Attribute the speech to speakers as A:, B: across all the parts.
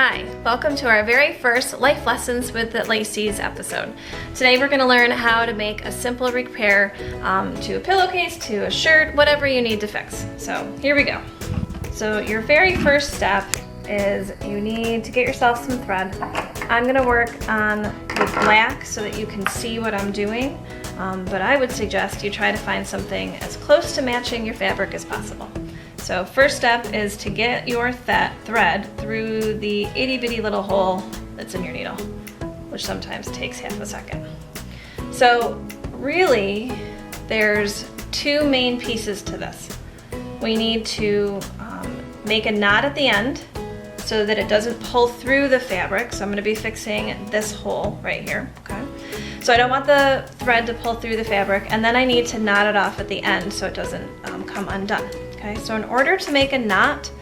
A: Hi, welcome to our very first Life Lessons with the Laceys episode. Today we're going to learn how to make a simple repair to a pillowcase, to a shirt, whatever you need to fix. So here we go. So your very first step is you need to get yourself some thread. I'm going to work on the black so that you can see what I'm doing, but I would suggest you try to find something as close to matching your fabric as possible. So first step is to get your thread through the itty bitty little hole that's in your needle, which sometimes takes half a second. So really, there's two main pieces to this. We need to make a knot at the end so that it doesn't pull through the fabric. So I'm going to be fixing this hole right here, okay? So I don't want the thread to pull through the fabric, and then I need to knot it off at the end so it doesn't come undone. Okay, so in order to make a knot,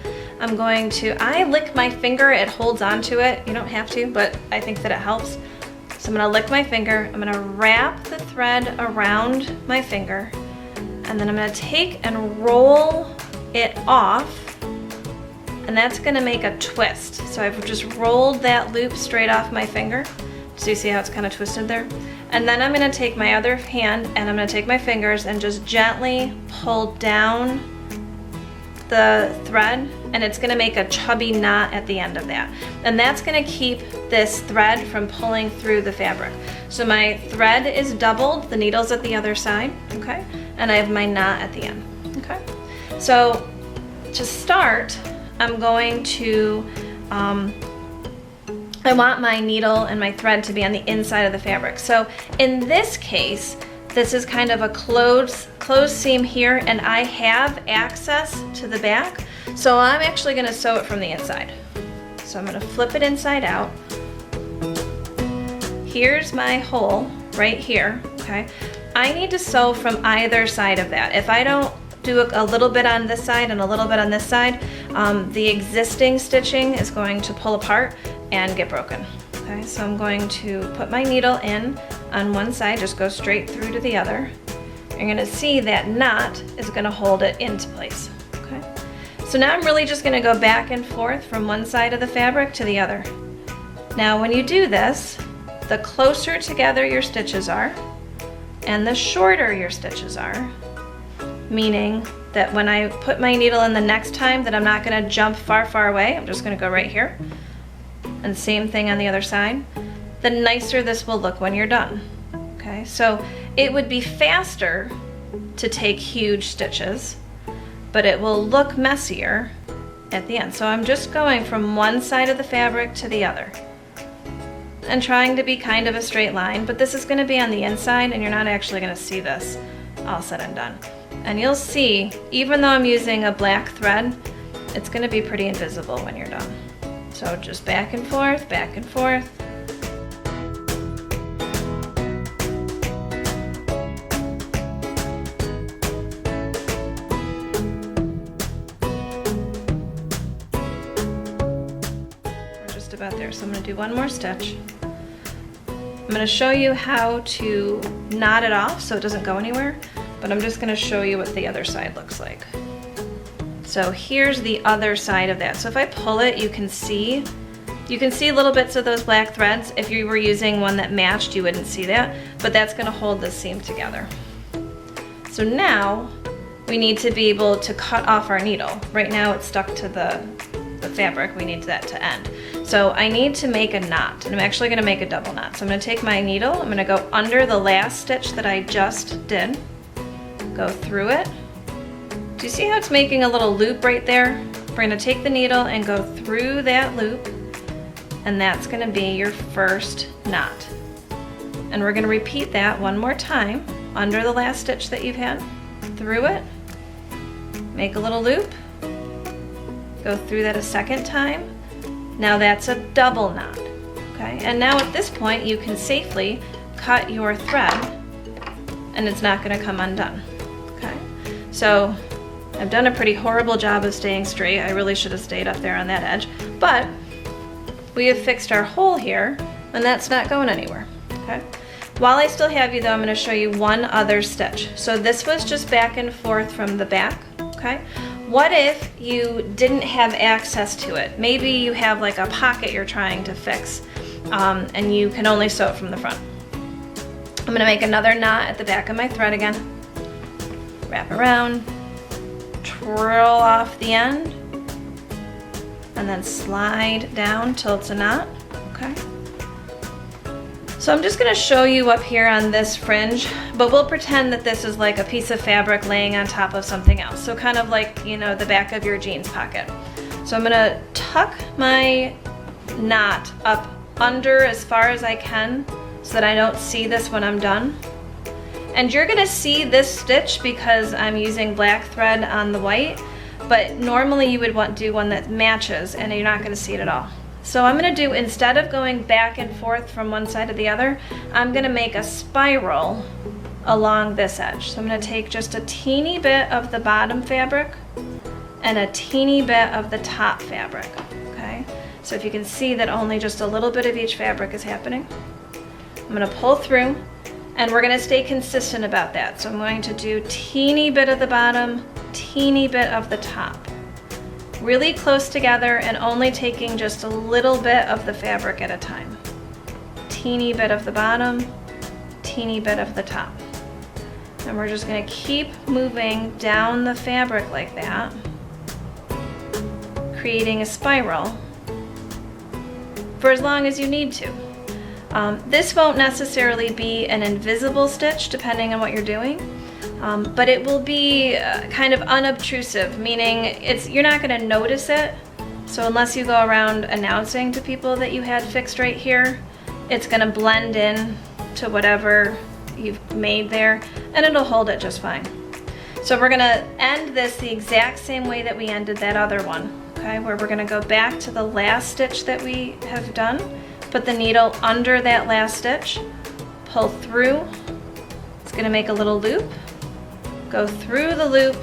A: I lick my finger, it holds onto it. You don't have to, but I think that it helps. So I'm gonna lick my finger, I'm gonna wrap the thread around my finger, and then I'm gonna take and roll it off, and that's gonna make a twist. So I've just rolled that loop straight off my finger. So you see how it's kind of twisted there? And then I'm gonna take my other hand and I'm gonna take my fingers and just gently pull down the thread, and it's gonna make a chubby knot at the end of that. And that's gonna keep this thread from pulling through the fabric. So my thread is doubled, the needle's at the other side, okay? And I have my knot at the end, okay? So to start, I'm going to, I want my needle and my thread to be on the inside of the fabric. So in this case, this is kind of a closed seam here, and I have access to the back, so I'm actually going to sew it from the inside. So I'm going to flip it inside out. Here's my hole right here, okay? I need to sew from either side of that. If I don't do a little bit on this side and a little bit on this side, the existing stitching is going to pull apart and get broken. Okay, so I'm going to put my needle in on one side, just go straight through to the other. You're gonna see that knot is gonna hold it into place, okay? So now I'm really just gonna go back and forth from one side of the fabric to the other. Now when you do this, the closer together your stitches are and the shorter your stitches are, meaning that when I put my needle in the next time that I'm not gonna jump far, far away, I'm just gonna go right here. And same thing on the other side, the nicer this will look when you're done. Okay, so it would be faster to take huge stitches, but it will look messier at the end. So I'm just going from one side of the fabric to the other and trying to be kind of a straight line, but this is going to be on the inside and you're not actually going to see this all said and done. And you'll see, even though I'm using a black thread, it's going to be pretty invisible when you're done. So just back and forth, back and forth. We're just about there, so I'm going to do one more stitch. I'm going to show you how to knot it off so it doesn't go anywhere, but I'm just going to show you what the other side looks like. So here's the other side of that. So if I pull it, you can see little bits of those black threads. If you were using one that matched, you wouldn't see that, but that's gonna hold this seam together. So now we need to be able to cut off our needle. Right now it's stuck to the fabric. We need that to end. So I need to make a knot, and I'm actually gonna make a double knot. So I'm gonna take my needle, I'm gonna go under the last stitch that I just did, go through it. Do you see how it's making a little loop right there? We're gonna take the needle and go through that loop, and that's gonna be your first knot. And we're gonna repeat that one more time under the last stitch that you've had, through it, make a little loop, go through that a second time. Now that's a double knot, okay? And now at this point, you can safely cut your thread and it's not gonna come undone, okay? So I've done a pretty horrible job of staying straight. I really should have stayed up there on that edge, but we have fixed our hole here and that's not going anywhere, okay? While I still have you though, I'm gonna show you one other stitch. So this was just back and forth from the back, okay? What if you didn't have access to it? Maybe you have like a pocket you're trying to fix and you can only sew it from the front. I'm gonna make another knot at the back of my thread again. Wrap around, twirl off the end, and then slide down till it's a knot, okay? So I'm just gonna show you up here on this fringe, but we'll pretend that this is like a piece of fabric laying on top of something else. So kind of like, you know, the back of your jeans pocket. So I'm gonna tuck my knot up under as far as I can so that I don't see this when I'm done. And you're gonna see this stitch because I'm using black thread on the white, but normally you would want to do one that matches and you're not gonna see it at all. So I'm gonna do, instead of going back and forth from one side to the other, I'm gonna make a spiral along this edge. So I'm gonna take just a teeny bit of the bottom fabric and a teeny bit of the top fabric, okay? So if you can see that only just a little bit of each fabric is happening. I'm gonna pull through, and we're gonna stay consistent about that. So I'm going to do teeny bit of the bottom, teeny bit of the top. Really close together and only taking just a little bit of the fabric at a time. Teeny bit of the bottom, teeny bit of the top. And we're just gonna keep moving down the fabric like that, creating a spiral for as long as you need to. This won't necessarily be an invisible stitch depending on what you're doing, but it will be kind of unobtrusive, meaning you're not going to notice it. So unless you go around announcing to people that you had fixed right here, it's going to blend in to whatever you've made there, and it'll hold it just fine. So we're going to end this the exact same way that we ended that other one, okay, where we're going to go back to the last stitch that we have done. Put the needle under that last stitch, pull through. It's gonna make a little loop. Go through the loop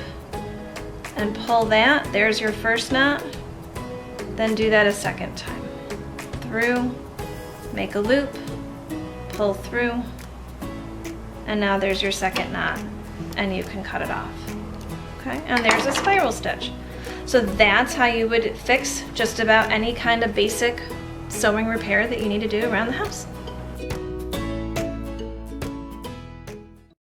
A: and pull that. There's your first knot. Then do that a second time. Through, make a loop, pull through, and now there's your second knot, and you can cut it off. Okay, and there's a spiral stitch. So that's how you would fix just about any kind of basic sewing repair that you need to do around the house.